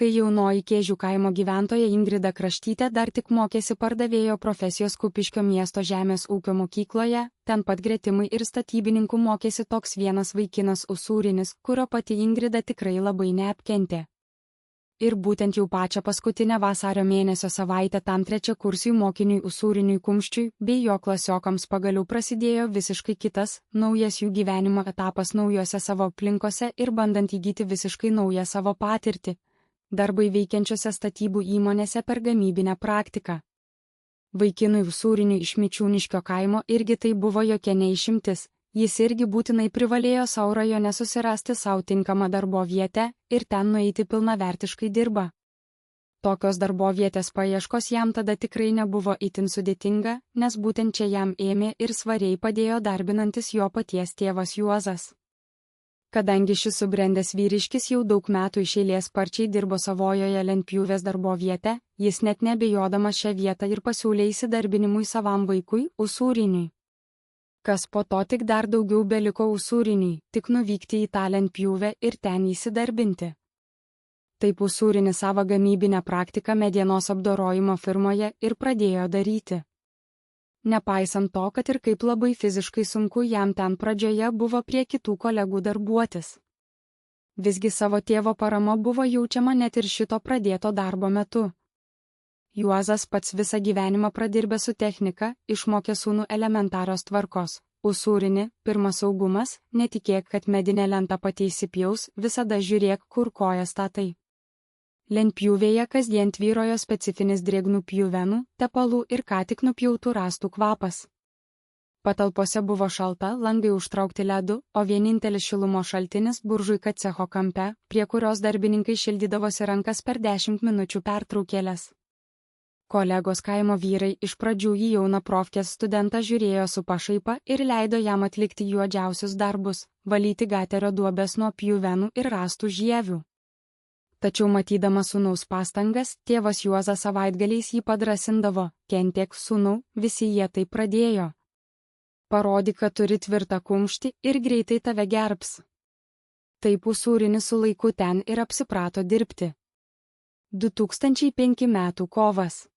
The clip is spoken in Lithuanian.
Kai jaunoji Kėžių kaimo gyventoja Ingrida Kraštytė dar tik mokėsi pardavėjo profesijos Kupiškio miesto žemės ūkio mokykloje, ten pat gretimai ir statybininkų mokėsi toks vienas vaikinas Usūrinis, kurio pati Ingrida tikrai labai neapkentė. Ir būtent jau pačią paskutinę vasario mėnesio savaitę tam trečiakursiui mokiniui Usūriniui Kumščiui bei jo klasiokams pagaliau prasidėjo visiškai kitas, naujas jų gyvenimo etapas naujose savo aplinkose ir bandant įgyti visiškai naują savo patirtį. Darbai veikiančiose statybų įmonėse per gamybinę praktiką. Vaikinui Usūriniui iš Mičiūniškio kaimo irgi tai buvo jokia neišimtis, jis irgi būtinai privalėjo savo rajone susirasti savo tinkamą darbovietę ir ten nueiti pilnavertiškai dirba. Tokios darbovietės paieškos jam tada tikrai nebuvo itin sudėtinga, nes būtent čia jam ėmė ir svariai padėjo darbinantis jo paties tėvas Juozas. Kadangi šis subrendęs vyriškis jau daug metų iš eilės sparčiai dirbo savojoje lentpjūvės darbovietę, jis net neabejodamas šią vietą ir pasiūlė įsidarbinimui savam vaikui Usūriniui. Kas po to tik dar daugiau beliko Usūriniui, tik nuvykti į tą lentpjūvę ir ten įsidarbinti. Taip Usūrinis savo gamybinę praktiką medienos apdorojimo firmoje ir pradėjo daryti. Nepaisant to, kad ir kaip labai fiziškai sunku jam ten pradžioje buvo prie kitų kolegų darbuotis. Visgi savo tėvo parama buvo jaučiama net ir šito pradėto darbo metu. Juozas pats visą gyvenimą pradirbė su technika, išmokė sūnų elementarios tvarkos. Usūrini, pirmas saugumas, netikėk, kad medinė lenta pati įsipjaus, visada žiūrėk, kur kojas statai. Lentpjūvėje kasdien tvyrojo specifinis drėgnų pjuvenų, tepalų ir ką tik nupjautų rąstų kvapas. Patalpose buvo šalta, langai užtraukti ledu, o vienintelis šilumos šaltinis buržuika cecho kampe, prie kurios darbininkai šildydavosi rankas per 10 minučių pertraukėlės. Kolegos kaimo vyrai iš pradžių į jauną profkės studentą žiūrėjo su pašaipa ir leido jam atlikti juodžiausius darbus – valyti gaterio duobes nuo pjuvenų ir rąstų žievių. Tačiau matydamas sūnaus pastangas, tėvas Juozas savaitgaliais jį padrasindavo: kentėk, sūnau, visi jie tai pradėjo. Parodyk, kad turi tvirtą kumštį ir greitai tave gerbs. Taip Usūrinis su laiku ten ir apsiprato dirbti. 2005 metų kovas.